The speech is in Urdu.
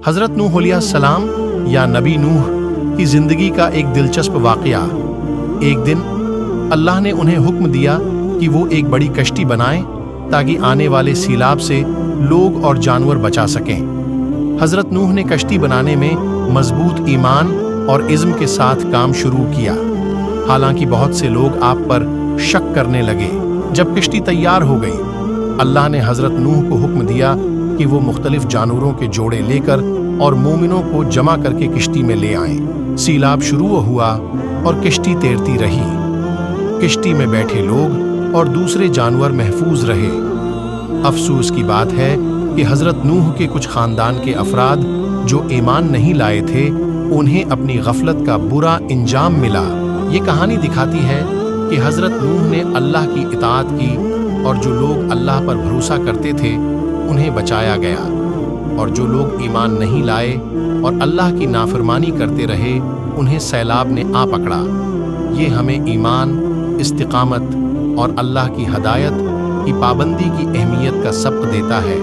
حضرت نوح علیہ السلام یا نبی نوح کی زندگی کا ایک دلچسپ واقعہ۔ ایک دن اللہ نے انہیں حکم دیا کہ وہ ایک بڑی کشتی بنائیں تاکہ آنے والے سیلاب سے لوگ اور جانور بچا سکیں۔ حضرت نوح نے کشتی بنانے میں مضبوط ایمان اور عزم کے ساتھ کام شروع کیا، حالانکہ بہت سے لوگ آپ پر شک کرنے لگے۔ جب کشتی تیار ہو گئی، اللہ نے حضرت نوح کو حکم دیا کہ وہ مختلف جانوروں کے جوڑے لے کر اور مومنوں کو جمع کر کے کشتی میں لے آئیں۔ سیلاب شروع ہوا اور کشتی تیرتی رہی۔ کشتی میں بیٹھے لوگ اور دوسرے جانور محفوظ رہے۔ افسوس کی بات ہے کہ حضرت نوح کے کچھ خاندان کے افراد جو ایمان نہیں لائے تھے، انہیں اپنی غفلت کا برا انجام ملا۔ یہ کہانی دکھاتی ہے کہ حضرت نوح نے اللہ کی اطاعت کی اور جو لوگ اللہ پر بھروسہ کرتے تھے انہیں بچایا گیا، اور جو لوگ ایمان نہیں لائے اور اللہ کی نافرمانی کرتے رہے انہیں سیلاب نے آ پکڑا۔ یہ ہمیں ایمان، استقامت اور اللہ کی ہدایت کی پابندی کی اہمیت کا سبق دیتا ہے۔